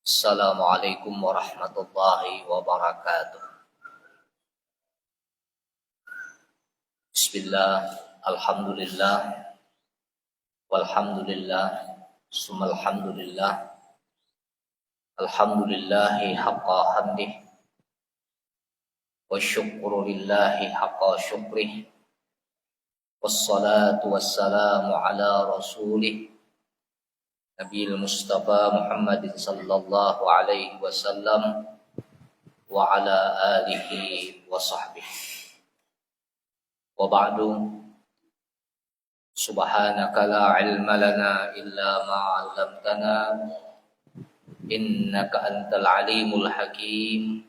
Assalamualaikum warahmatullahi wabarakatuh. Bismillah, alhamdulillah, walhamdulillah, summalhamdulillah, alhamdulillahi haqqa hamdih, wa syukru lillahi haqqa syukrih, wassalatu wassalamu ala rasulih, Nabil Mustafa Muhammadin sallallahu alaihi wasallam wa ala alihi wa sahbihi. Wa ba'du, subhanaka la ilma lana illa ma 'allamtana innaka antal alimul hakim.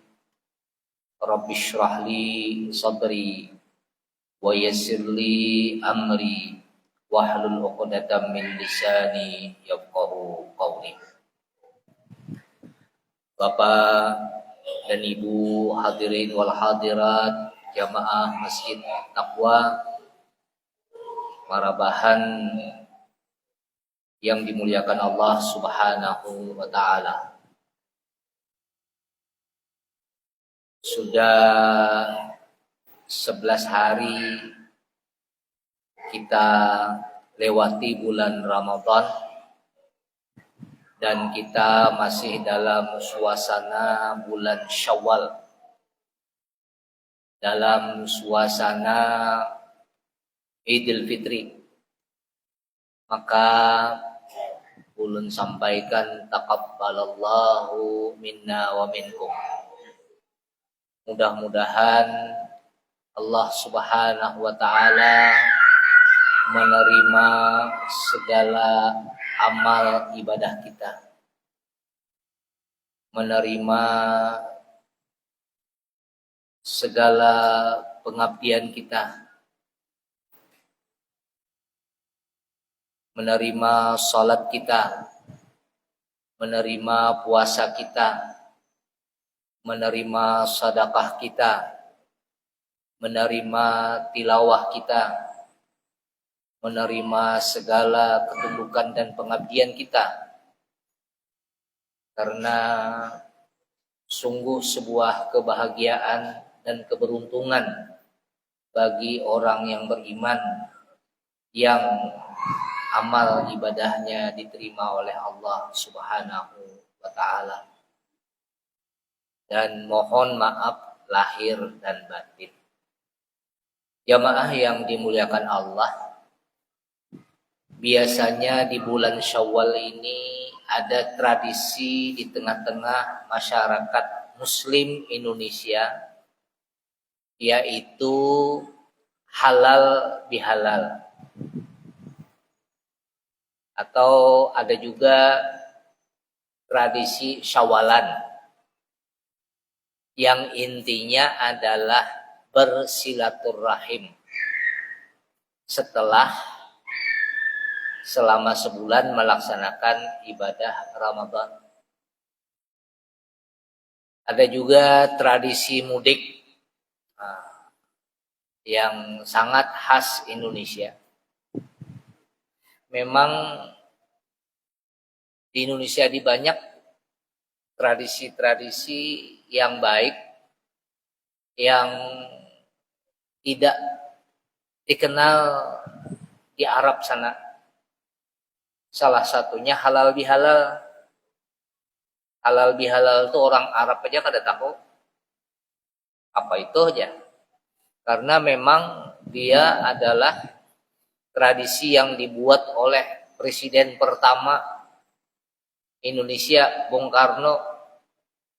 Rabbi shrah li sadri wa yassir li amri wahlul 'uqdatam min lisani yafqahu qawli. Bapak dan Ibu hadirin wal hadirat jamaah Masjid Taqwa Marabahan yang dimuliakan Allah Subhanahu wa taala. Sudah 11 hari kita lewati bulan Ramadan dan kita masih dalam suasana bulan Syawal, dalam suasana Idul Fitri. Maka ulun sampaikan taqabbalallahu minna wa minkum. Mudah-mudahan Allah Subhanahu wa taala menerima segala amal ibadah kita, menerima segala pengabdian kita, menerima salat kita, menerima puasa kita, menerima sedekah kita, menerima tilawah kita, menerima segala ketundukan dan pengabdian kita. Karena sungguh sebuah kebahagiaan dan keberuntungan bagi orang yang beriman yang amal ibadahnya diterima oleh Allah Subhanahu wa taala. Dan mohon maaf lahir dan batin. Jamaah yang dimuliakan Allah, biasanya di bulan Syawal ini ada tradisi di tengah-tengah masyarakat Muslim Indonesia, yaitu halal bihalal. Atau ada juga tradisi Syawalan, yang intinya adalah bersilaturahim setelah selama sebulan melaksanakan ibadah Ramadan. Ada juga tradisi mudik yang sangat khas Indonesia. Memang di Indonesia di banyak tradisi-tradisi yang baik yang tidak dikenal di Arab sana. Salah satunya halal bihalal. Halal bihalal itu orang Arab aja kada tahu apa itu aja. Karena memang dia adalah tradisi yang dibuat oleh Presiden pertama Indonesia, Bung Karno,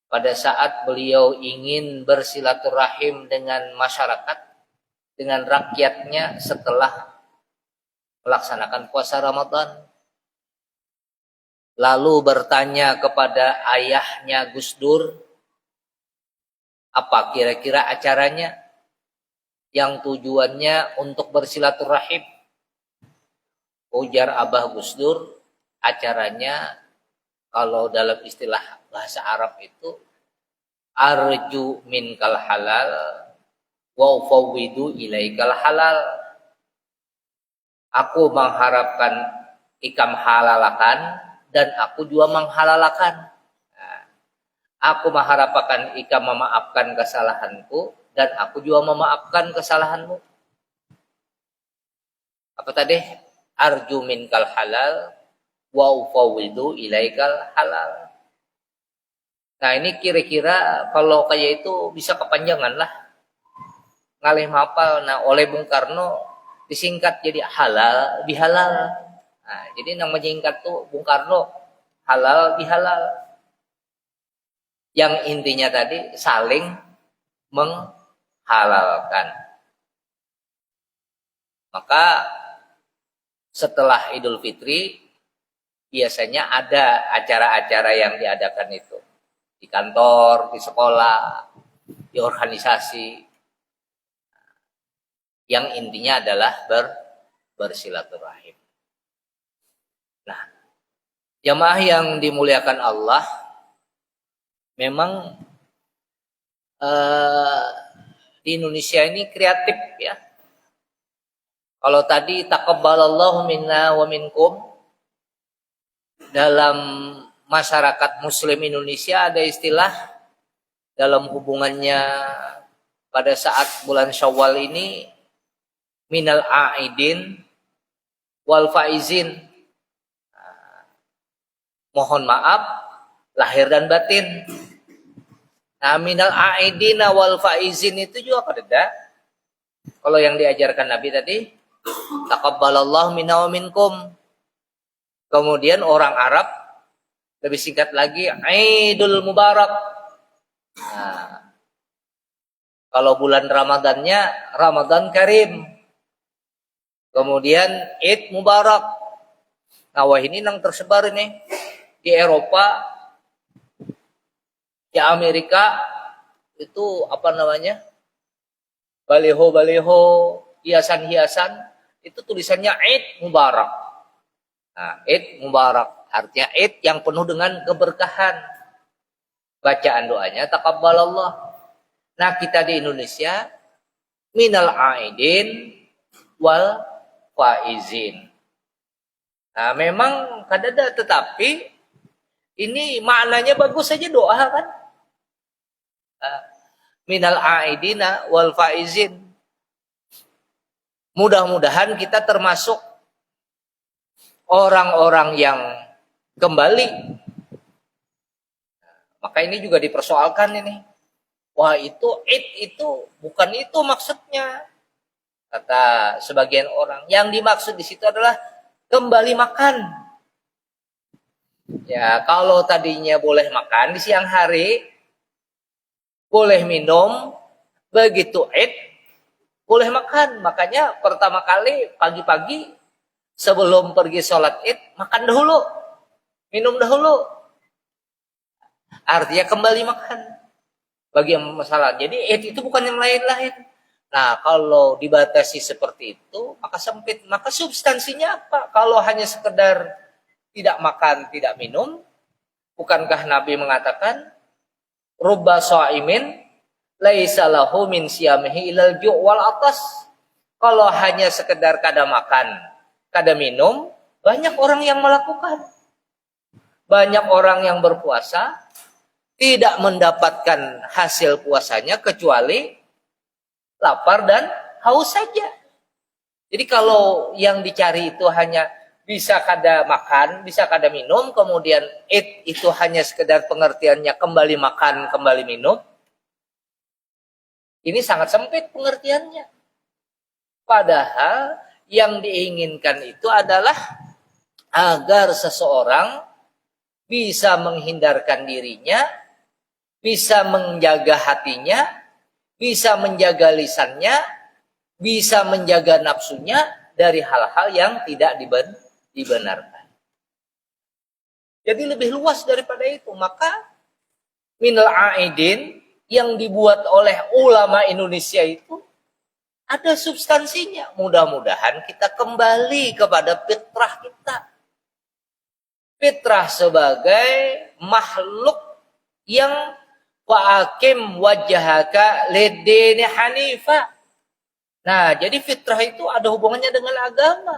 pada saat beliau ingin bersilaturahim dengan masyarakat, dengan rakyatnya setelah melaksanakan puasa Ramadan. Lalu bertanya kepada ayahnya Gus Dur, apa kira-kira acaranya yang tujuannya untuk bersilaturahim? Ujar Abah Gus Dur, acaranya kalau dalam istilah bahasa Arab itu arju minkal halal wa ufawwidu ilaikal halal. Aku mengharapkan ikam halalakan dan aku juga menghalalakan. Nah, Aku mengharapkan ika memaafkan kesalahanku dan aku juga memaafkan kesalahanmu. Apa tadi? Arju minkal halal wa ufawwidu ilaikal halal. Nah ini kira-kira kalau kayak itu bisa kepanjangan lah. Ngalih mapal. Nah oleh Bung Karno disingkat jadi halal bihalal. Nah, jadi nama singkat tuh Bung Karno halal bihalal. Yang intinya tadi saling menghalalkan. Maka setelah Idul Fitri biasanya ada acara-acara yang diadakan itu. Di kantor, di sekolah, di organisasi. Yang intinya adalah bersilaturahim. Nah, jamaah yang dimuliakan Allah, memang di Indonesia ini kreatif ya. Kalau tadi taqabbalallahu minna wa minkum, dalam masyarakat Muslim Indonesia ada istilah dalam hubungannya pada saat bulan Syawal ini, minal a'idin wal faizin. Mohon maaf lahir dan batin. Nah, minal a'idina wal faizin itu juga ada. Kalau yang diajarkan Nabi tadi, taqabbalallahu minna wa minkum. Kemudian orang Arab lebih singkat lagi, Idul Mubarak. Nah, kalau bulan Ramadannya Ramadan Karim. Kemudian Id Mubarak. Nah, wah ini yang tersebar ini di Eropa, di Amerika itu apa namanya? Baliho-baliho, hiasan-hiasan itu tulisannya Id Mubarak. Nah, Id Mubarak artinya Id yang penuh dengan keberkahan. Bacaan doanya taqabbalallah. Nah, kita di Indonesia minal aidin wal faizin. Nah, memang kadada, tetapi ini maknanya bagus saja doa kan? Minal aidina wal faizin. Mudah-mudahan kita termasuk orang-orang yang kembali. Maka ini juga dipersoalkan ini. Wah, itu Id itu bukan itu maksudnya. Kata sebagian orang, yang dimaksud di situ adalah kembali makan. Ya, kalau tadinya boleh makan di siang hari, boleh minum, begitu Id boleh makan. Makanya pertama kali pagi-pagi sebelum pergi sholat Id, makan dahulu, minum dahulu. Artinya kembali makan. Bagi yang masalah. Jadi Id itu bukan yang lain-lain. Nah, kalau dibatasi seperti itu, maka sempit. Maka substansinya apa? Kalau hanya sekedar tidak makan, tidak minum, bukankah Nabi mengatakan, rubba sha'imin laisa lahu min siyamihi ilal ju' wal atas. Kalau hanya sekedar kada makan, kada minum, banyak orang yang melakukan. Banyak orang yang berpuasa tidak mendapatkan hasil puasanya kecuali lapar dan haus saja. Jadi kalau yang dicari itu hanya bisa kada makan, bisa kada minum, kemudian Id itu hanya sekedar pengertiannya kembali makan, kembali minum, ini sangat sempit pengertiannya. Padahal yang diinginkan itu adalah agar seseorang bisa menghindarkan dirinya, bisa menjaga hatinya, bisa menjaga lisannya, bisa menjaga nafsunya dari hal-hal yang tidak dibenarkan. Jadi lebih luas daripada itu. Maka minal aidin yang dibuat oleh ulama Indonesia itu ada substansinya. Mudah-mudahan kita kembali kepada fitrah kita. Fitrah sebagai makhluk yang wa'akim wajhaka lid-dini hanifa. Nah, jadi fitrah itu ada hubungannya dengan agama.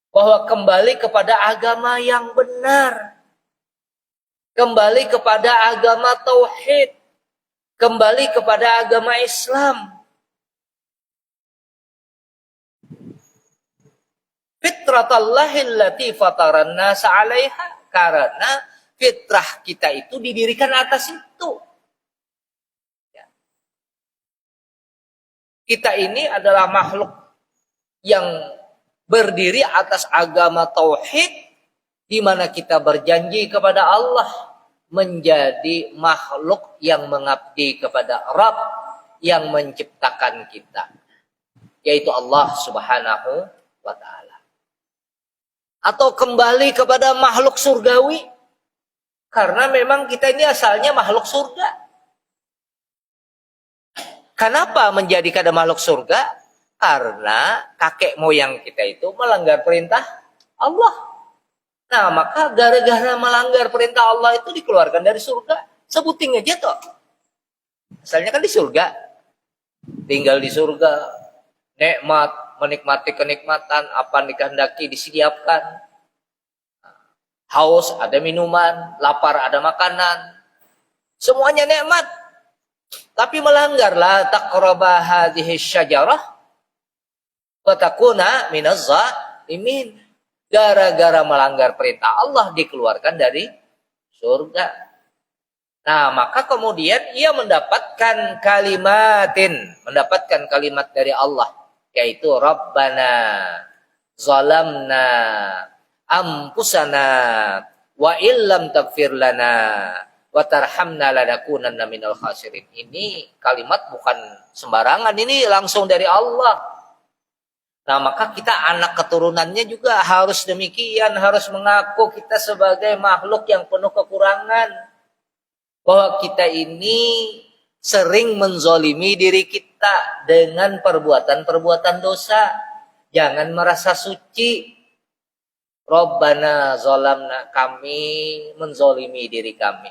Bahwa kembali kepada agama yang benar. kembali kepada agama tauhid, kembali kepada agama Islam. Fitratallahi allati fataran nasa 'alaiha, karena fitrah kita itu didirikan atas itu. Kita ini adalah makhluk yang berdiri atas agama tauhid, di mana kita berjanji kepada Allah menjadi makhluk yang mengabdi kepada Rabb yang menciptakan kita, yaitu Allah Subhanahu wa ta'ala. Atau kembali kepada makhluk surgawi, karena memang kita ini asalnya makhluk surga. Kenapa menjadi kada makhluk surga? Karena kakek moyang kita itu melanggar perintah Allah. Nah, maka gara-gara melanggar perintah Allah itu dikeluarkan dari surga. Sebuting aja toh. Asalnya kan di surga. Tinggal di surga. Nikmat, menikmati kenikmatan, apa dikehendaki disediakan. Haus ada minuman, lapar ada makanan. Semuanya nikmat. Tapi melanggar, la taqraba hadhihi syajarah wa takuna minaz zalimin. Gara-gara melanggar perintah Allah dikeluarkan dari surga. Nah, maka kemudian ia mendapatkan kalimat dari Allah, yaitu Rabbana zalamna anfusana wa illam taghfir lana wa tarhamna lanakunanna minal khasirin. Ini kalimat bukan sembarangan, ini langsung dari Allah. Nah, maka kita anak keturunannya juga harus demikian, harus mengaku kita sebagai makhluk yang penuh kekurangan, bahwa kita ini sering menzolimi diri kita dengan perbuatan-perbuatan dosa. Jangan merasa suci. Rabbana zalamna, kami menzolimi diri kami,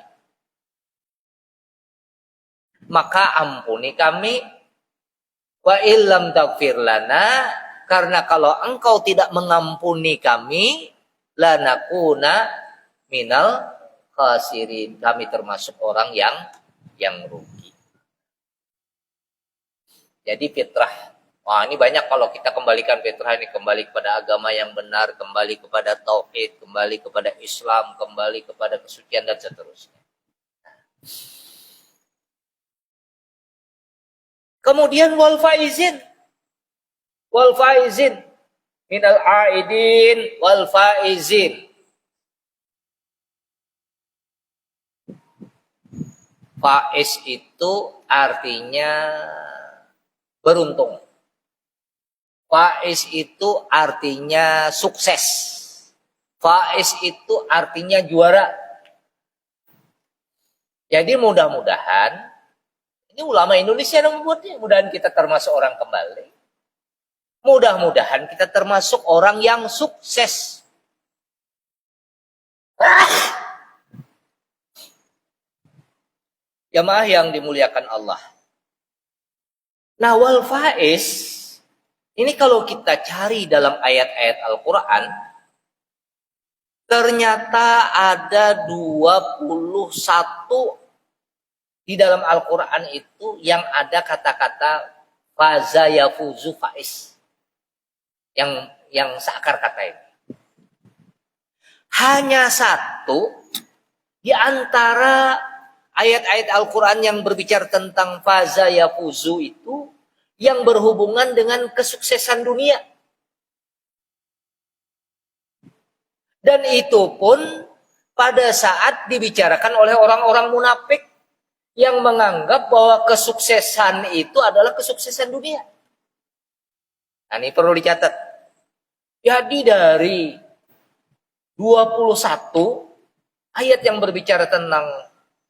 maka ampuni kami. Wa illam taghfir lana, karena kalau engkau tidak mengampuni kami, lanakuna minal khasirin, kami termasuk orang yang rugi. Jadi fitrah, wah ini banyak kalau kita kembalikan fitrah ini, kembali kepada agama yang benar, kembali kepada tauhid, kembali kepada Islam, kembali kepada kesucian dan seterusnya. Kemudian wal faizin minal aidin wal faizin. Faiz itu artinya beruntung. Faiz itu artinya sukses. Faiz itu artinya juara. Jadi mudah-mudahan, ini ulama Indonesia yang membuatnya, mudah-mudahan kita termasuk orang kembali. Mudah-mudahan kita termasuk orang yang sukses. Jamaah yang dimuliakan Allah. Nah, wal faiz ini kalau kita cari dalam ayat-ayat Al-Quran, ternyata ada 21 di dalam Al-Quran itu yang ada kata-kata faza yafuzu faiz. Yang seakar kata ini. Hanya satu di antara ayat-ayat Al-Quran yang berbicara tentang faza yafuzu itu yang berhubungan dengan kesuksesan dunia. Dan itu pun pada saat dibicarakan oleh orang-orang munafik yang menganggap bahwa kesuksesan itu adalah kesuksesan dunia. Nah, ini perlu dicatat. Jadi dari 21 ayat yang berbicara tentang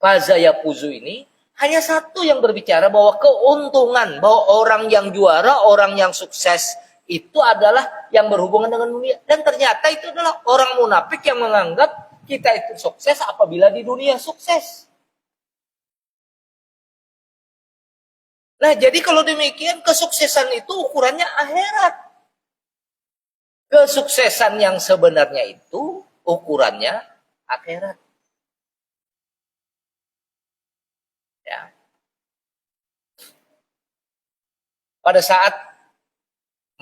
faza yafuzu ini, hanya satu yang berbicara bahwa keuntungan, bahwa orang yang juara, orang yang sukses itu adalah yang berhubungan dengan dunia. Dan ternyata itu adalah orang munafik yang menganggap kita itu sukses apabila di dunia sukses. Nah, jadi kalau demikian kesuksesan itu ukurannya akhirat. Kesuksesan yang sebenarnya itu ukurannya akhirat. Pada saat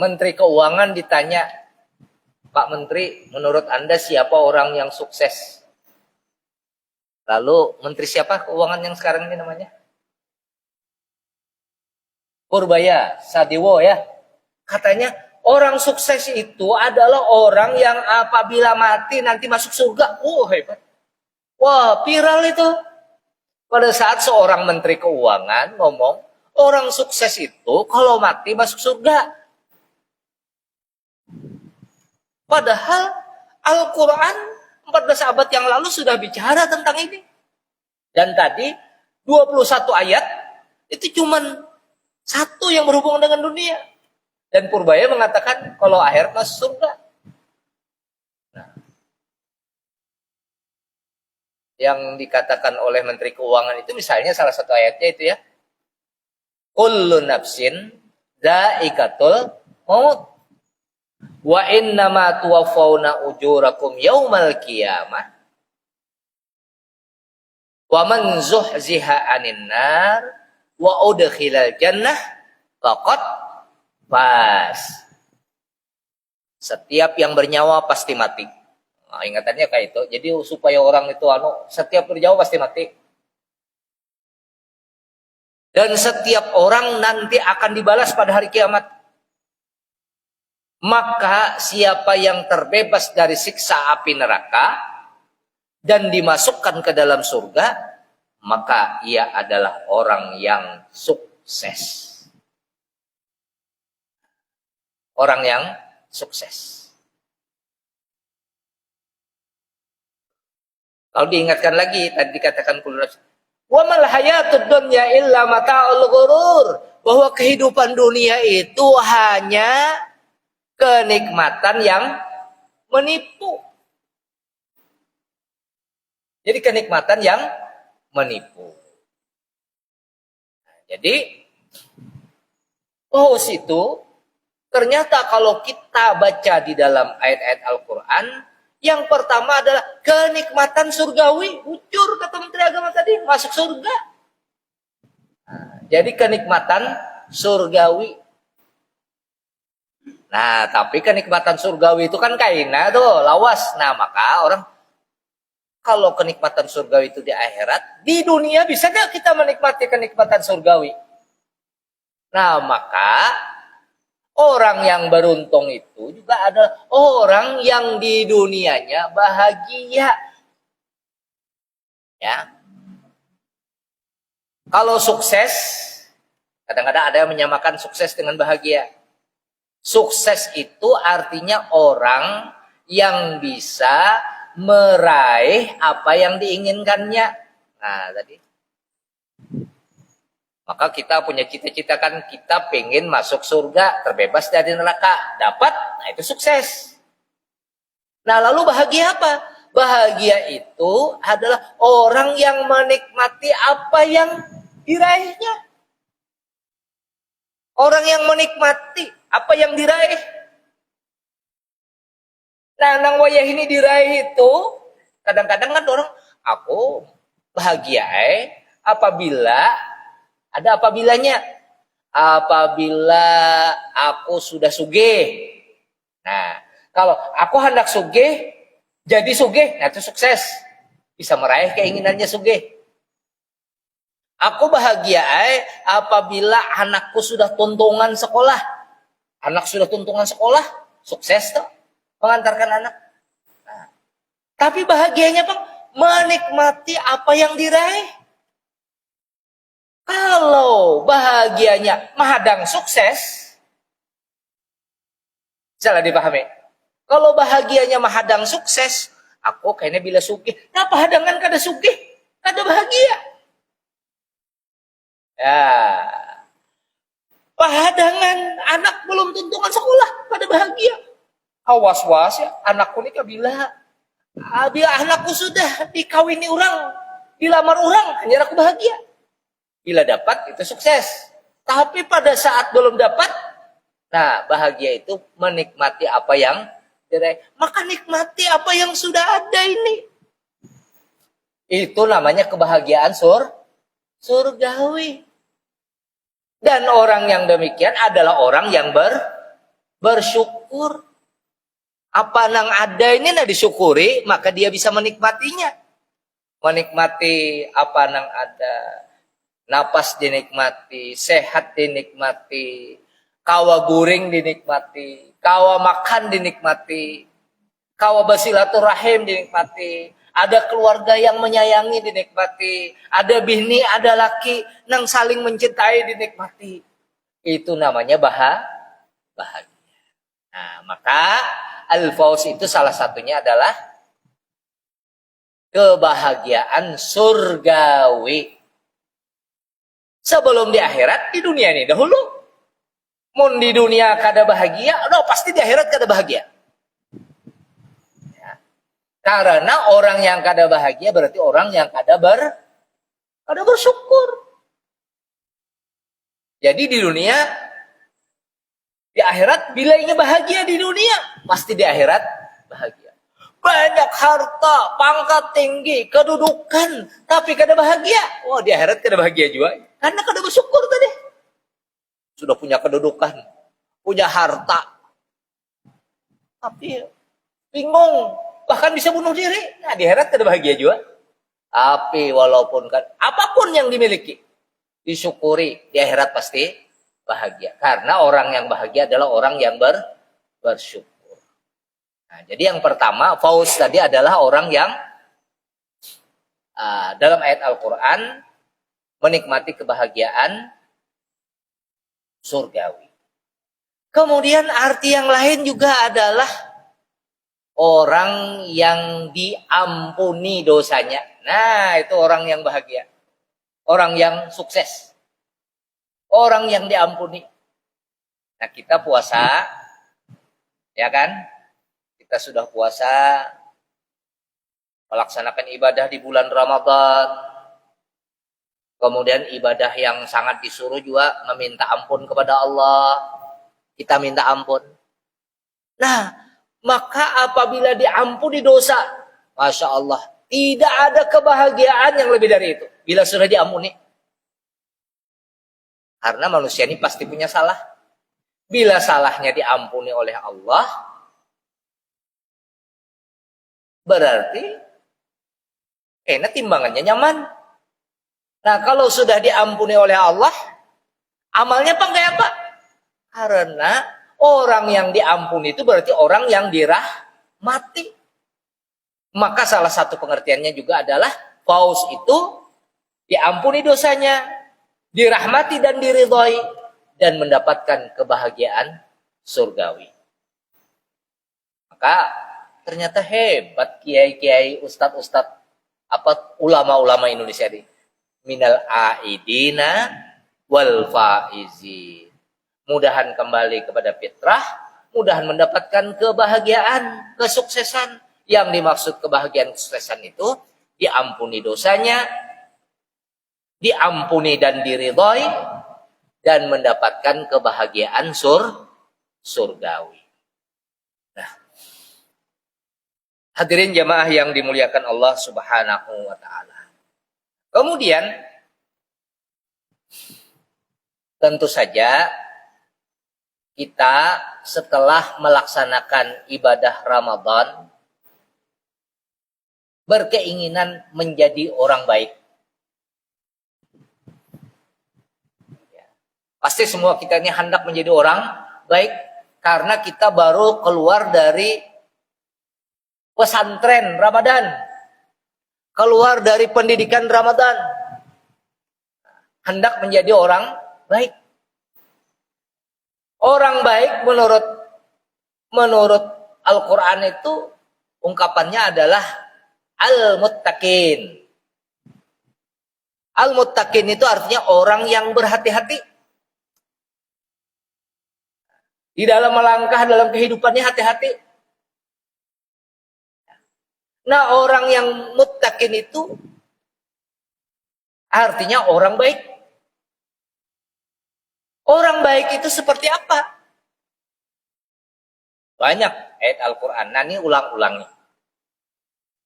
Menteri Keuangan ditanya, Pak Menteri, menurut Anda siapa orang yang sukses? Lalu Menteri siapa Keuangan yang sekarang ini namanya? Purbaya Sadiwo ya. Katanya orang sukses itu adalah orang yang apabila mati nanti masuk surga. Oh hebat. Wah viral itu. Pada saat seorang Menteri Keuangan ngomong, orang sukses itu kalau mati masuk surga. Padahal Al-Quran 14 abad yang lalu sudah bicara tentang ini. Dan tadi 21 ayat itu cuman satu yang berhubungan dengan dunia. Dan Purbaya mengatakan kalau akhirat masuk surga. Nah, yang dikatakan oleh Menteri Keuangan itu misalnya salah satu ayatnya itu ya. Kullu nafsin dha'iqatul maut. Wa innama tuwaffawna ujurakum yaumal qiyamah. Wa man zuhziha 'anil nar wa udkhilal jannah faqad faz. Setiap yang bernyawa pasti mati. Nah, ingatannya kayak itu. Jadi supaya orang itu setiap bernyawa pasti mati. Dan setiap orang nanti akan dibalas pada hari kiamat. Maka siapa yang terbebas dari siksa api neraka dan dimasukkan ke dalam surga, maka ia adalah orang yang sukses. Orang yang sukses. Kalau diingatkan lagi, tadi dikatakan wa mal hayatud dunya illa mata'ul ghurur, bahwa kehidupan dunia itu hanya kenikmatan yang menipu. Jadi kenikmatan yang menipu. Jadi itu ternyata kalau kita baca di dalam ayat-ayat Al-Quran, yang pertama adalah kenikmatan surgawi. Ucur kata Menteri Agama tadi, masuk surga. Jadi kenikmatan surgawi. Nah, tapi kenikmatan surgawi itu kan kaina tuh, lawas. Nah, maka orang kalau kenikmatan surgawi itu di akhirat, di dunia bisa nggak kita menikmati kenikmatan surgawi? Nah, maka orang yang beruntung itu juga adalah orang yang di dunianya bahagia. Ya. Kalau sukses, kadang-kadang ada yang menyamakan sukses dengan bahagia. Sukses itu artinya orang yang bisa meraih apa yang diinginkannya. Nah, tadi. Maka kita punya cita-cita kan kita pengen masuk surga, terbebas dari neraka. Dapat, nah itu sukses. Nah, lalu bahagia apa? Bahagia itu adalah orang yang menikmati apa yang diraihnya. Orang yang menikmati apa yang diraih. Nah, nang wayah ini diraih itu, kadang-kadang kan orang, aku bahagia apabila, ada apabilanya. Apabila aku sudah sugih. Nah, kalau aku hendak sugih, jadi sugih, nah itu sukses. Bisa meraih keinginannya sugih. Aku bahagia apabila anakku sudah tuntungan sekolah. Anak sudah tuntungan sekolah, sukses tuh mengantarkan anak. Nah, tapi bahagianya Bang, menikmati apa yang diraih. Kalau bahagianya menghadang sukses, salah dipahami. Kalau bahagianya menghadang sukses, aku kayaknya bila sugih. Nah, hadangan kada sugih, kada bahagia. Ya. Pahadangan anak belum tuntungan sekolah, pada bahagia. Awas-was ya, anakku ini kabila. Bila anakku sudah dikawini orang, dilamar orang, hanya aku bahagia. Bila dapat, itu sukses. Tapi pada saat belum dapat, nah bahagia itu menikmati apa yang diraih. Maka nikmati apa yang sudah ada ini. Itu namanya kebahagiaan surgawi. Dan orang yang demikian adalah orang yang bersyukur. Apa yang ada ini nah disyukuri, maka dia bisa menikmatinya. Menikmati apa yang ada. Napas dinikmati, sehat dinikmati, kawa guring dinikmati, kawa makan dinikmati, kawa basilaturahim dinikmati, ada keluarga yang menyayangi dinikmati, ada bini, ada laki yang saling mencintai dinikmati. Itu namanya bahagia. Nah, maka al-fauz itu salah satunya adalah kebahagiaan surgawi. Sebelum di akhirat, di dunia ini dahulu. Mun di dunia kada bahagia, pasti di akhirat kada bahagia. Ya. Karena orang yang kada bahagia berarti orang yang kada bersyukur. Jadi di dunia, di akhirat, bila ingin bahagia di dunia, pasti di akhirat bahagia. Banyak harta, pangkat tinggi, kedudukan, tapi kada bahagia. Wah, di akhirat kada bahagia juga. Karena kada bersyukur tadi. Sudah punya kedudukan, punya harta. Tapi bingung, bahkan bisa bunuh diri. Nah, di akhirat kada bahagia juga. Tapi walaupun kan apapun yang dimiliki, disyukuri, di akhirat pasti bahagia. Karena orang yang bahagia adalah orang yang bersyukur. Nah, jadi yang pertama, fauz tadi adalah orang yang dalam ayat Al-Quran menikmati kebahagiaan surgawi. Kemudian arti yang lain juga adalah orang yang diampuni dosanya. Nah, itu orang yang bahagia. Orang yang sukses. Orang yang diampuni. Nah, kita puasa, ya kan? Kita sudah puasa, melaksanakan ibadah di bulan Ramadan. Kemudian ibadah yang sangat disuruh juga meminta ampun kepada Allah. Kita minta ampun. Nah, maka apabila diampuni dosa, Masya Allah, tidak ada kebahagiaan yang lebih dari itu. Bila sudah diampuni. Karena manusia ini pasti punya salah. Bila salahnya diampuni oleh Allah, berarti timbangannya nyaman. Nah, kalau sudah diampuni oleh Allah, amalnya kayak apa? Karena orang yang diampuni itu berarti orang yang dirahmati. Maka salah satu pengertiannya juga adalah fauz itu diampuni dosanya, dirahmati dan diridhoi, dan mendapatkan kebahagiaan surgawi. Maka ternyata hebat kiai-kiai, ustadz-ustadz, ulama-ulama Indonesia ini. Minal aidina wal faizin. Mudahan kembali kepada fitrah, mudahan mendapatkan kebahagiaan, kesuksesan. Yang dimaksud kebahagiaan kesuksesan itu diampuni dosanya, diampuni dan diridhoi, dan mendapatkan kebahagiaan surgawi. Nah, hadirin jamaah yang dimuliakan Allah Subhanahu wa taala. Kemudian tentu saja kita setelah melaksanakan ibadah Ramadan berkeinginan menjadi orang baik. Pasti semua kita ini hendak menjadi orang baik karena kita baru keluar dari pesantren Ramadan. Keluar dari pendidikan Ramadan. Hendak menjadi orang baik. Orang baik menurut Al-Quran itu ungkapannya adalah al-muttaqin. Al-muttaqin itu artinya orang yang berhati-hati. Di dalam melangkah dalam kehidupannya hati-hati. Nah, orang yang muttaqin itu artinya orang baik. Orang baik itu seperti apa? Banyak ayat Al-Quran. Nah, ini ulang-ulangi.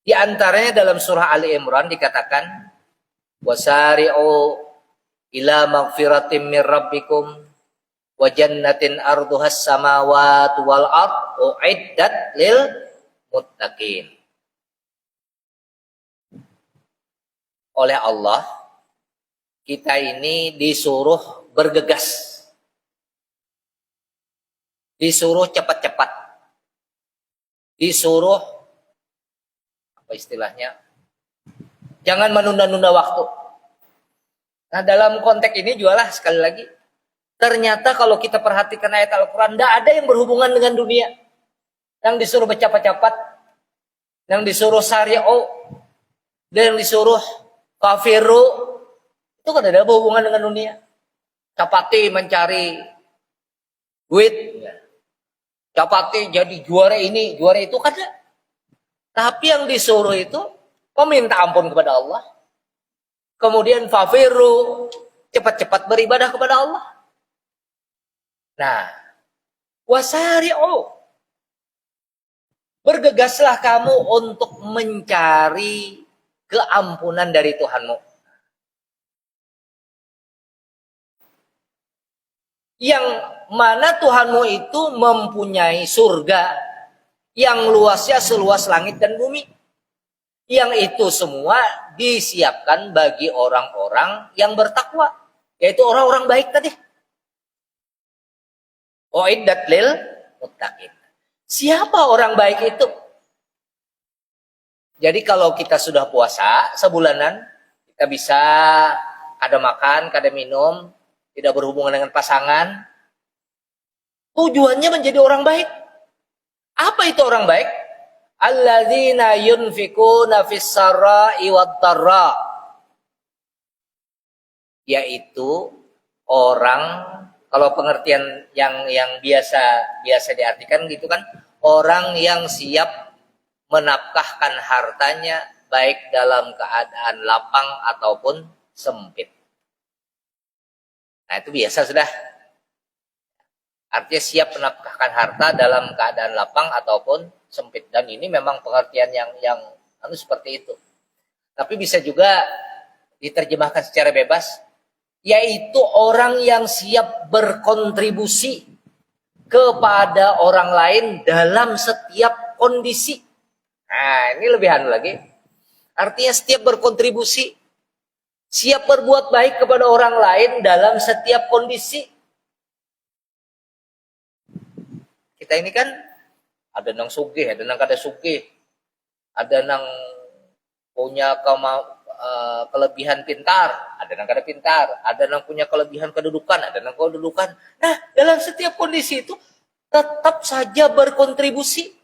Di antaranya dalam surah Ali Imran dikatakan, wasari'u ila magfiratim mir rabbikum wa jannatin arduhas samawati wal ard uiddat lil muttaqin. Oleh Allah kita ini disuruh bergegas, disuruh cepat-cepat, disuruh apa istilahnya, jangan menunda-nunda waktu. Nah dalam konteks ini jualah sekali lagi, ternyata kalau kita perhatikan ayat Al-Quran, tidak ada yang berhubungan dengan dunia. Yang disuruh bercepat-cepat, yang disuruh syari'u, dan yang disuruh kafiru, itu kan ada hubungan dengan dunia. Capati mencari duit, capati jadi juara ini, juara itu kan. Tapi yang disuruh itu meminta ampun kepada Allah. Kemudian fafiru, cepat-cepat beribadah kepada Allah. Nah, wasari'u, bergegaslah kamu untuk mencari keampunan dari Tuhanmu. Yang mana Tuhanmu itu mempunyai surga yang luasnya seluas langit dan bumi. Yang itu semua disiapkan bagi orang-orang yang bertakwa, yaitu orang-orang baik tadi. Uiddat lil muttaqin. Siapa orang baik itu? Jadi kalau kita sudah puasa sebulanan, kita bisa kada makan, kada minum, tidak berhubungan dengan pasangan. Tujuannya menjadi orang baik. Apa itu orang baik? Alladzina yunfikuna fis sarai wad dharra. Yaitu orang, kalau pengertian yang biasa diartikan gitu kan, orang yang siap menafkahkan hartanya baik dalam keadaan lapang ataupun sempit. Nah itu biasa sudah. Artinya siap menafkahkan harta dalam keadaan lapang ataupun sempit. Dan ini memang pengertian yang seperti itu. Tapi bisa juga diterjemahkan secara bebas, yaitu orang yang siap berkontribusi kepada orang lain dalam setiap kondisi. Nah, ini lebih anu lagi. Artinya setiap berkontribusi, siap berbuat baik kepada orang lain dalam setiap kondisi. Kita ini kan ada nang sugih, ada nang kada sugih, ada nang punya kelebihan pintar, ada nang kada pintar, ada nang punya kelebihan kedudukan, ada nang kedudukan. Nah, dalam setiap kondisi itu tetap saja berkontribusi.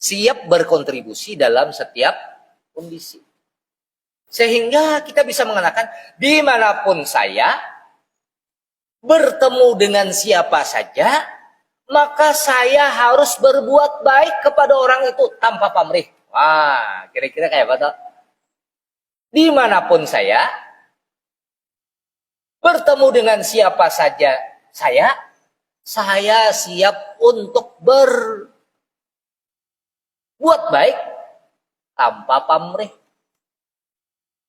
Siap berkontribusi dalam setiap kondisi. Sehingga kita bisa mengatakan, dimanapun saya bertemu dengan siapa saja, maka saya harus berbuat baik kepada orang itu tanpa pamrih. Wah, kira-kira kayak apa toh? Dimanapun saya bertemu dengan siapa saja saya siap untuk berbuat baik tanpa pamrih.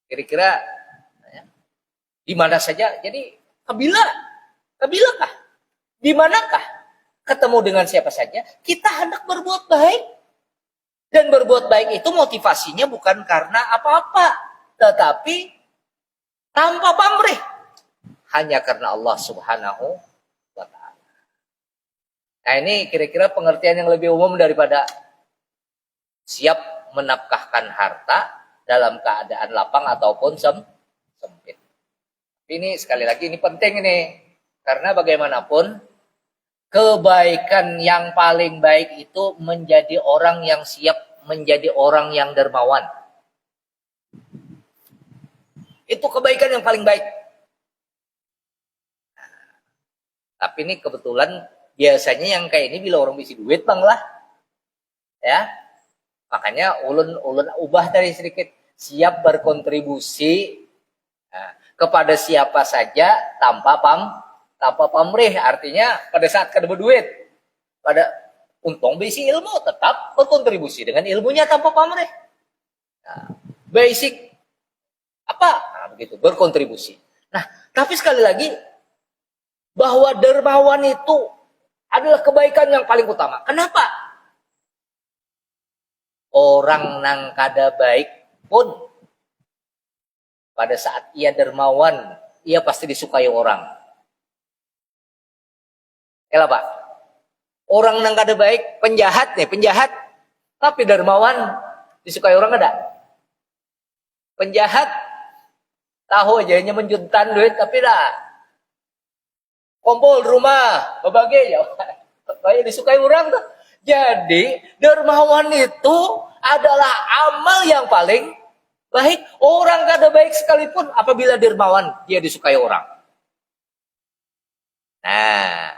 Kira-kira ya, di mana saja. Jadi kabilakah? Di manakah ketemu dengan siapa saja, kita hendak berbuat baik. Dan berbuat baik itu motivasinya bukan karena apa-apa, tetapi tanpa pamrih, hanya karena Allah Subhanahu wa ta'ala. Nah ini kira-kira pengertian yang lebih umum daripada siap menafkahkan harta dalam keadaan lapang ataupun sempit. Ini sekali lagi ini penting ini, karena bagaimanapun kebaikan yang paling baik itu menjadi orang yang siap menjadi orang yang dermawan. Itu kebaikan yang paling baik. Tapi ini kebetulan biasanya yang kayak ini bila orang bisi duit bang lah, ya. Makanya ulun ubah dari sedikit, siap berkontribusi kepada siapa saja tanpa pamrih. Artinya pada saat kada berduit, pada untung bisi ilmu, tetap berkontribusi dengan ilmunya tanpa pamrih. Basic Apa? Nah, begitu, berkontribusi. Nah, tapi sekali lagi, bahwa dermawan itu adalah kebaikan yang paling utama. Kenapa? Orang nang kada baik pun pada saat ia dermawan, ia pasti disukai orang. Kenapa? Orang nang kada baik, penjahat, tapi dermawan disukai orang ada. Penjahat tahu aja hanya menjuntan duit, tapi dah kumpul di rumah, berbagai ya, kayak disukai orang tuh. Jadi dermawan itu adalah amal yang paling baik. Orang kada baik sekalipun apabila dermawan dia disukai orang. Nah,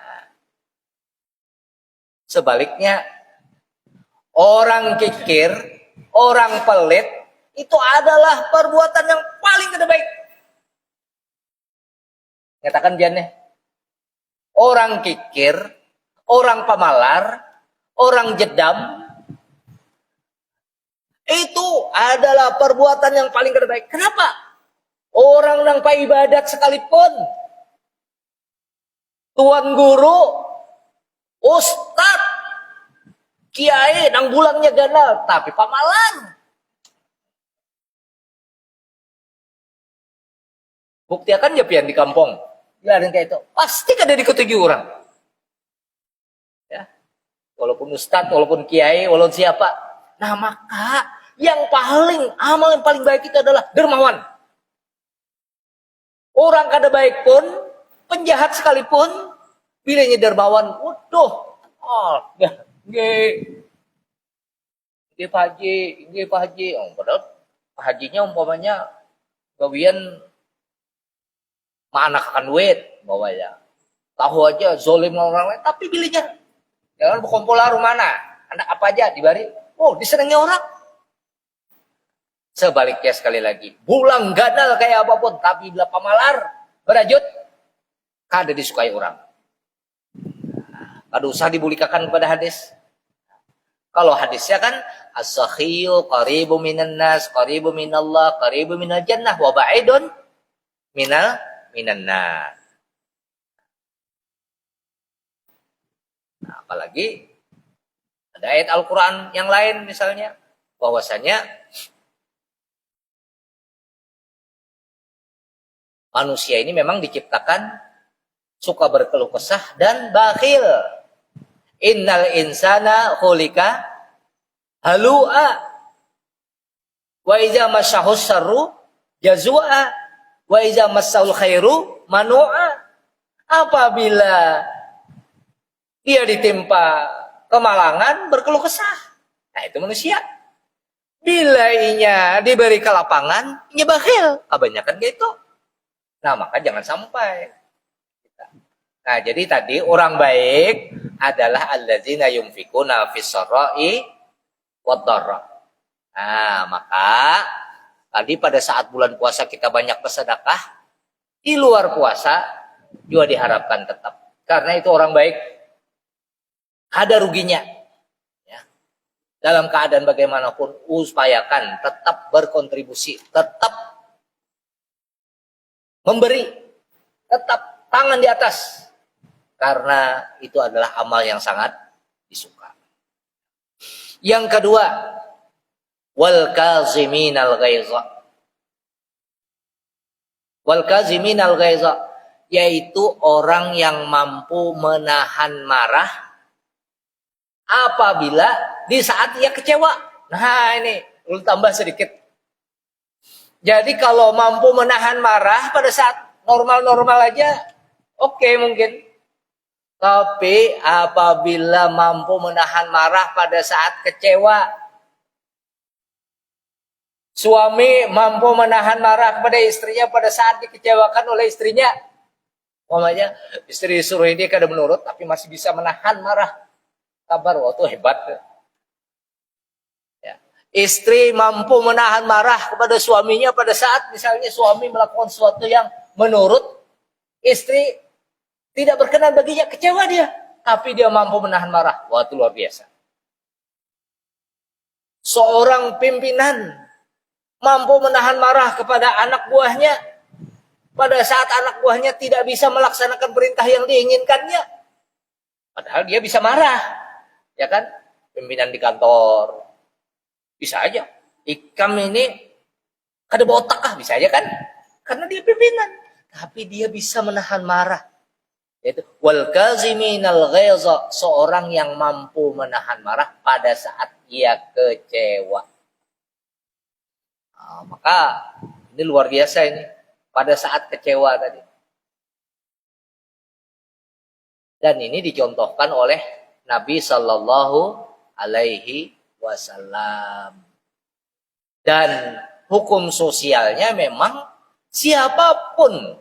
sebaliknya orang kikir, orang pelit itu adalah perbuatan yang paling kada baik. Katakan jangan. Orang kikir, orang pamalar, orang jedam, itu adalah perbuatan yang paling kada baik. Kenapa? Orang nang ibadat sekalipun, tuan guru, ustad, kiai nang bulangnya ganal, tapi pamalan. Bukti akan ya pian di kampung. Biarin kayak itu. Pasti kada diketujui orang. Ya. Walaupun ustad, walaupun kiai, walaupun siapa. Nah maka yang paling amal yang paling baik itu adalah dermawan. Orang kada baik pun, penjahat sekalipun, bilanya dermawan, waduh, Pak Haji. Oh, padahal Pak Hajinya umpamanya gawian anak akan duit bawanya. Tahu aja zolim orang lain, tapi bilanya jangan berkumpul rumah mana, anak apa aja dibari. Oh, disenangi orang. Sebaliknya sekali lagi, bulang ganal kayak apapun, tapi bila pamalar, berajut, kada disukai orang. Kada usah dibulikakan kepada hadis. Kalau hadisnya kan, as-sakhiyu qaribu minan nas, qaribu minallah, qaribu minal jannah, wa ba'idun minan nas. Nah, apalagi ada ayat Al-Quran yang lain misalnya, bahwasanya manusia ini memang diciptakan suka berkeluh kesah dan bakhil. Innal insana khulika halu'a wa iza masyahus syarru jazua wa iza massaul khairu manu'a. Apabila dia ditimpa kemalangan berkeluh kesah. Nah itu manusia. Bila inya diberi kelapangan, inya bakhil. Kebanyakan gitu. Nah maka jangan sampai. Nah jadi tadi orang baik adalah alladzina yunfikuna fis-sarra'i wad-dharra. Nah maka tadi pada saat bulan puasa kita banyak bersedekah, di luar puasa juga diharapkan tetap. Karena itu orang baik ada ruginya. Ya. Dalam keadaan bagaimanapun upayakan tetap berkontribusi, tetap memberi, tetap tangan di atas. Karena itu adalah amal yang sangat disuka. Yang kedua, wal kaziminal ghaiza. Wal kaziminal ghaiza, yaitu orang yang mampu menahan marah apabila di saat ia kecewa. Nah ini, lu tambah sedikit. Jadi kalau mampu menahan marah pada saat normal-normal aja, oke mungkin. Tapi apabila mampu menahan marah pada saat kecewa, suami mampu menahan marah kepada istrinya pada saat dikecewakan oleh istrinya. Umpamanya istri suruh ini kada menurut, tapi masih bisa menahan marah. Kabar waktu hebat. Ya. Istri mampu menahan marah kepada suaminya pada saat misalnya suami melakukan sesuatu yang menurut istri tidak berkenan baginya, kecewa dia. Tapi dia mampu menahan marah. Wah, itu luar biasa. Seorang pimpinan mampu menahan marah kepada anak buahnya pada saat anak buahnya tidak bisa melaksanakan perintah yang diinginkannya. Padahal dia bisa marah, ya kan? Pimpinan di kantor bisa aja. Ikam ini kada botak bisa aja kan? Karena dia pimpinan. Tapi dia bisa menahan marah. Yaitu wal kaziminal ghaiza, seorang yang mampu menahan marah pada saat ia kecewa. Nah, maka ini luar biasa ini pada saat kecewa tadi. Dan ini dicontohkan oleh Nabi Sallallahu Alaihi Wasallam. Dan hukum sosialnya memang siapapun,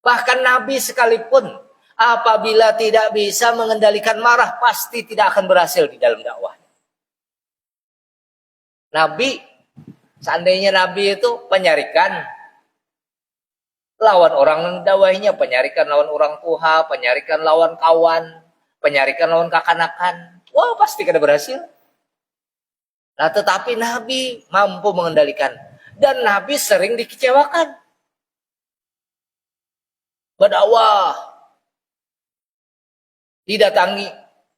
bahkan Nabi sekalipun, apabila tidak bisa mengendalikan marah, pasti tidak akan berhasil di dalam dakwah. Nabi, seandainya Nabi itu penyarikan, lawan orang mendakwahinya, penyarikan lawan orang tua, penyarikan lawan kawan, penyarikan lawan kakanakan, wah pasti kada berhasil. Nah tetapi Nabi mampu mengendalikan. Dan Nabi sering dikecewakan. Berdakwah,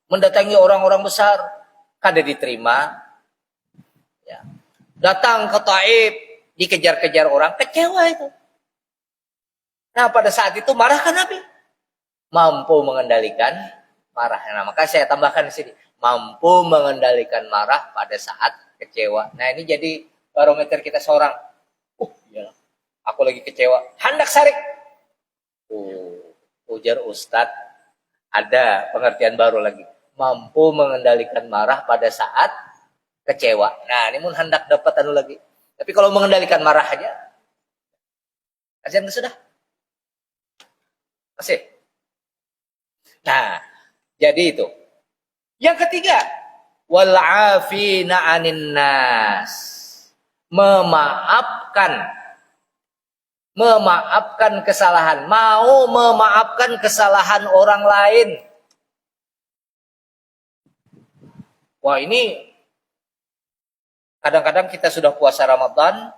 mendatangi orang-orang besar, kada diterima. Ya. Datang ke Taif, dikejar-kejar orang, kecewa itu. Nah pada saat itu marah kan Nabi? Mampu mengendalikan marahnya. Nah, maka saya tambahkan di sini, mampu mengendalikan marah pada saat kecewa. Nah ini jadi barometer kita seorang. Iyalah, aku lagi kecewa. Hendak sarik. Ujar Ustadz, ada pengertian baru lagi. Mampu mengendalikan marah pada saat kecewa. Nah ini pun hendak dapat anu lagi. Tapi kalau mengendalikan marah aja, kasihan sudah. Masih. Nah, jadi itu. Yang ketiga, wal afina 'anin nas. Memaafkan kesalahan, mau memaafkan kesalahan orang lain. Wah, ini kadang-kadang kita sudah puasa Ramadan,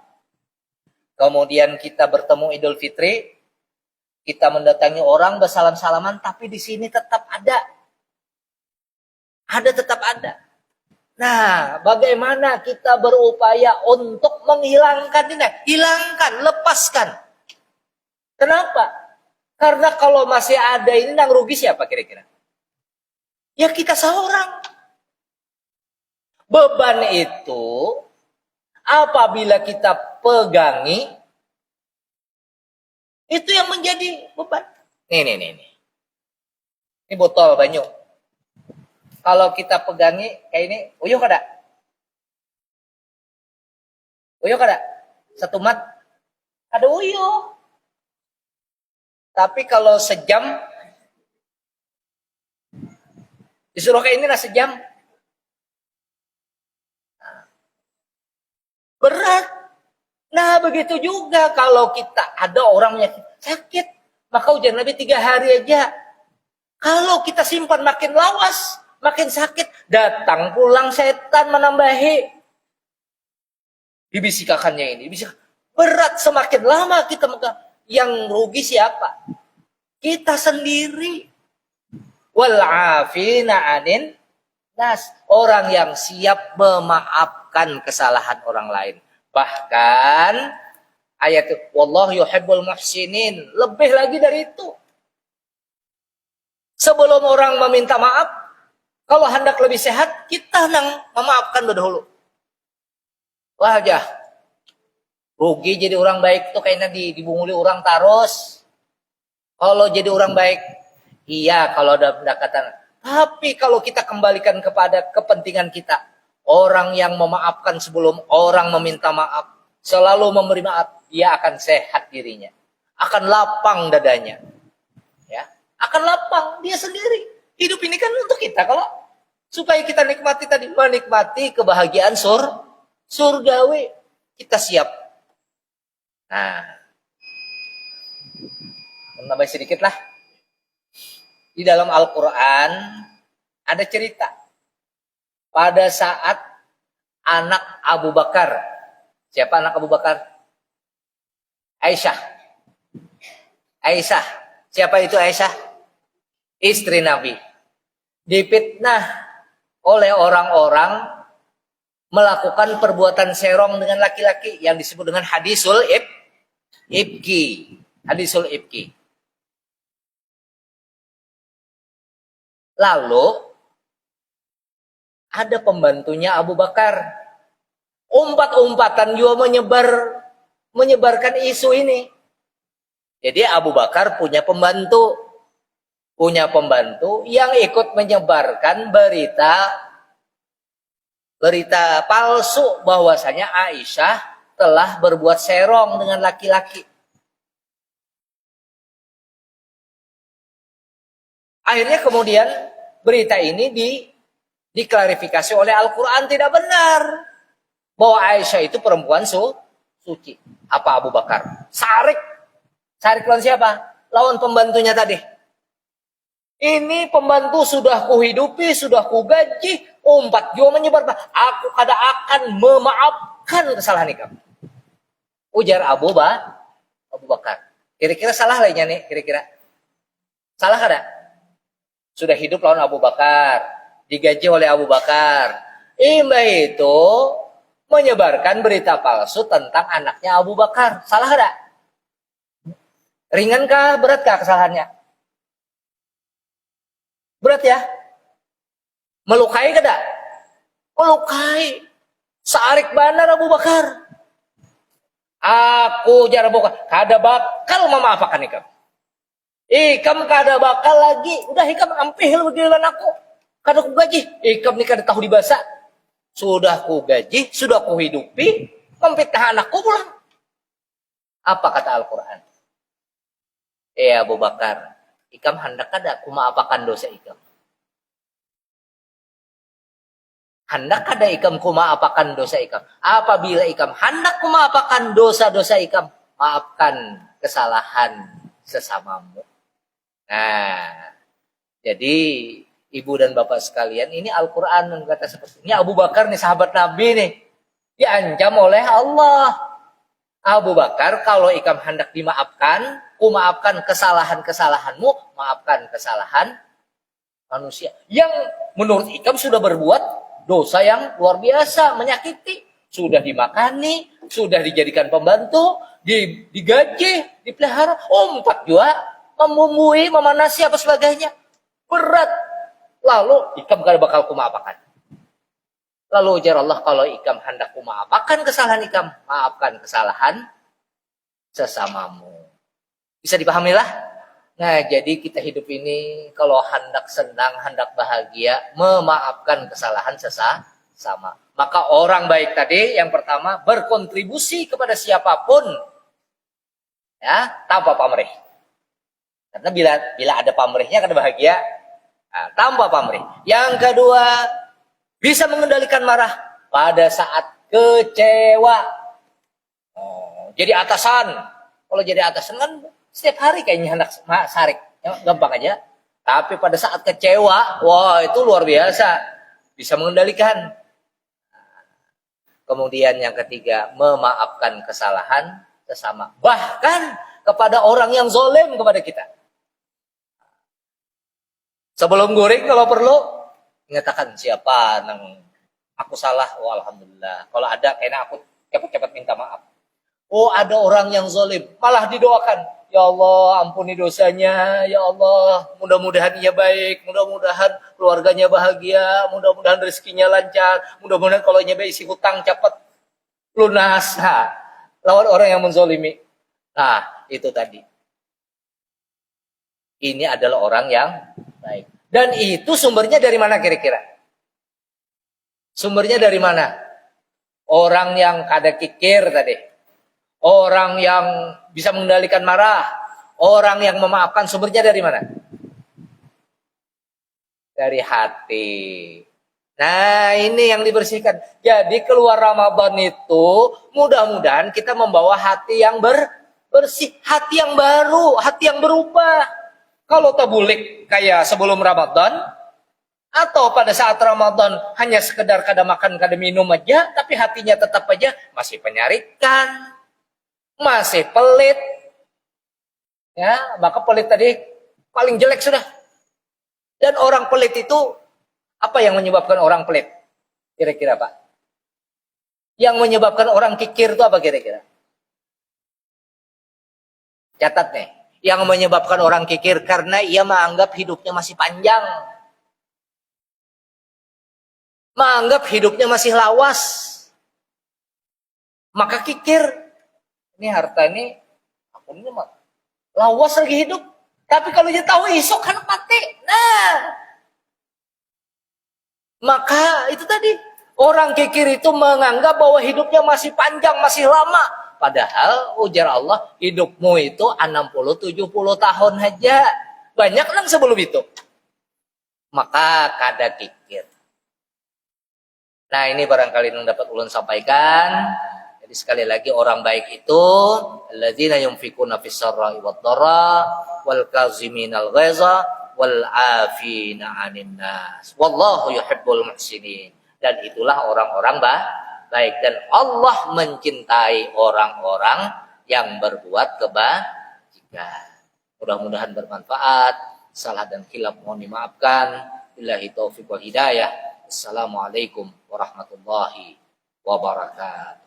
kemudian kita bertemu Idul Fitri, kita mendatangi orang bersalam-salaman, tapi di sini tetap ada. Tetap ada. Nah, bagaimana kita berupaya untuk menghilangkan ini? Hilangkan, lepaskan. Kenapa? Karena kalau masih ada ini, yang rugi siapa kira-kira? Ya kita seorang. Beban itu, apabila kita pegangi, itu yang menjadi beban. Nih. Ini botol banyu. Kalau kita pegangi kayak ini, uyuh kada? Uyuh kada? Satu mat, ada uyuh. Tapi kalau sejam, disuruh kayak ini lah sejam. Berat. Nah begitu juga kalau kita ada orang yang sakit, maka ujian Nabi 3 hari aja. Kalau kita simpan makin lawas, makin sakit, datang pulang setan menambahi. Dibisikakannya ini, berat semakin lama kita megang. Yang rugi siapa? Kita sendiri. Wal afina 'anin nas, orang yang siap memaafkan kesalahan orang lain. Bahkan ayat itu, wallahu yuhibbul muhsinin, lebih lagi dari itu. Sebelum orang meminta maaf, kalau hendak lebih sehat, kita nang memaafkan dahulu. Wajah, rugi jadi orang baik tuh kayaknya dibunguli orang terus. Kalau jadi orang baik, iya kalau ada pendekatan. Tapi kalau kita kembalikan kepada kepentingan kita, orang yang memaafkan sebelum orang meminta maaf, selalu memberi maaf, dia akan sehat dirinya, akan lapang dadanya, ya, akan lapang dia sendiri. Hidup ini kan untuk kita, kalau supaya kita nikmati tadi, menikmati kebahagiaan surgawi, kita siap. Nah, menambah sedikit lah. Di dalam Al-Quran ada cerita pada saat anak Abu Bakar Siapa anak Abu Bakar? Aisyah. Aisyah. Siapa itu Aisyah? Istri Nabi. Difitnah oleh orang-orang melakukan perbuatan serong dengan laki-laki yang disebut dengan hadisul ibki. Hadisul ibki. Lalu ada pembantunya Abu Bakar. Umpat-umpatan juga menyebarkan isu ini. Jadi Abu Bakar punya pembantu yang ikut menyebarkan berita palsu bahwasanya Aisyah telah berbuat serong dengan laki-laki. Akhirnya kemudian berita ini diklarifikasi oleh Al-Quran tidak benar. Bahwa Aisyah itu perempuan suci. Apa Abu Bakar? Sarik lawan siapa? Lawan pembantunya tadi. Ini pembantu sudah kuhidupi, sudah kugaji, umpat juga menyebar. Aku kada akan memaafkan kesalahan kamu. Ujar Abu Bakar. Kira-kira salah lainnya nih, kira-kira. Salah kada? Sudah hidup lawan Abu Bakar, digaji oleh Abu Bakar. Imbah itu menyebarkan berita palsu tentang anaknya Abu Bakar. Salah ada? Ringankah, beratkah kesalahannya? Berat ya? Melukai kada? Melukai. Sarik banar Abu Bakar. Aku jar Abu Bakar, kada bakal memaafkan ikam. Ikam kada bakal lagi. Udah ikam ampih begilan aku. Kada ku gaji. Ikam ni kada tahu dibasa. Sudah ku gaji, sudah ku hidupi, memfitnah anakku pulang. Apa kata Al-Quran? Abu Bakar, ikam hendak kada ku maapakan dosa ikam. Hendak kada ikam ku maapakan dosa ikam. Apabila ikam hendak ku maapakan dosa-dosa ikam, maafkan kesalahan sesamamu. Nah, jadi Ibu dan Bapak sekalian, ini Al-Quran berkata seperti ini. Abu Bakar nih sahabat Nabi nih. Diancam oleh Allah. Abu Bakar, kalau ikam hendak dimaafkan, ku maafkan kesalahan-kesalahanmu, maafkan kesalahan manusia. Yang menurut ikam sudah berbuat dosa yang luar biasa, menyakiti. Sudah dimakani, sudah dijadikan pembantu, digaji, dipelihara. Umpat juga, membumbui, memanasi, apa sebagainya. Berat. Lalu ikam kada bakal kumaapakan. Lalu ujar Allah, kalau ikam hendak kumaapakan kesalahan ikam, maafkan kesalahan sesamamu. Bisa dipahami lah? Nah, jadi kita hidup ini kalau hendak senang, hendak bahagia, memaafkan kesalahan sesama. Maka orang baik tadi yang pertama berkontribusi kepada siapapun ya, tanpa pamrih. Karena bila ada pamrihnya kada bahagia. Nah, tanpa pamrih. Yang kedua, bisa mengendalikan marah pada saat kecewa. Jadi atasan. Kalau jadi atasan kan setiap hari kayaknya hendak sarik. Ya, gampang aja. Tapi pada saat kecewa, wah itu luar biasa. Bisa mengendalikan. Kemudian yang ketiga, memaafkan kesalahan sesama. Bahkan kepada orang yang zalim kepada kita. Sebelum goreng kalau perlu, mengatakan siapa nang aku salah, oh alhamdulillah. Kalau ada kayaknya aku cepat-cepat minta maaf. Oh ada orang yang zalim, malah didoakan. Ya Allah ampuni dosanya, ya Allah mudah-mudahan ia baik, mudah-mudahan keluarganya bahagia, mudah-mudahan rezekinya lancar, mudah-mudahan kalau ia isi hutang cepat lunas. Nah, lawan orang yang menzalimi. Nah itu tadi. Ini adalah orang yang baik. Dan itu sumbernya dari mana kira-kira? Sumbernya dari mana? Orang yang kada kikir tadi. Orang yang bisa mengendalikan marah. Orang yang memaafkan, sumbernya dari mana? Dari hati. Nah ini yang dibersihkan. Jadi keluar Ramadan itu mudah-mudahan kita membawa hati yang bersih. Hati yang baru, hati yang berubah. Kalau tabulik kayak sebelum Ramadan, Atau pada saat Ramadan hanya sekedar kada makan, kada minum aja, tapi hatinya tetap aja masih penyarikan, masih pelit. Ya, maka pelit tadi paling jelek sudah. Dan orang pelit itu, apa yang menyebabkan orang pelit? Kira-kira Pak? Yang menyebabkan orang kikir itu apa kira-kira? Catat nih. Yang menyebabkan orang kikir karena ia menganggap hidupnya masih panjang. Menganggap hidupnya masih lawas. Maka kikir. Ini harta ini, aku ini lawas lagi hidup. Tapi kalau dia tahu esok kan mati. Nah. Maka itu tadi. Orang kikir itu menganggap bahwa hidupnya masih panjang, masih lama. Padahal ujar Allah, hidupmu itu 60-70 tahun aja. Banyak lang sebelum itu. Maka kada kikir. Nah ini barangkali yang dapat ulun sampaikan. Jadi sekali lagi orang baik itu alladzina yunfikuna fis sarra'i wad dharra wal kaziminal ghaiza wal 'afina 'anil nas. Wallahu yuhibbul muhsinin. Dan itulah orang-orang baik. Dan Allah mencintai orang-orang yang berbuat kebajikan. Mudah-mudahan bermanfaat. Salah dan khilaf mohon dimaafkan. Billahi taufiq wal hidayah. Assalamualaikum warahmatullahi wabarakatuh.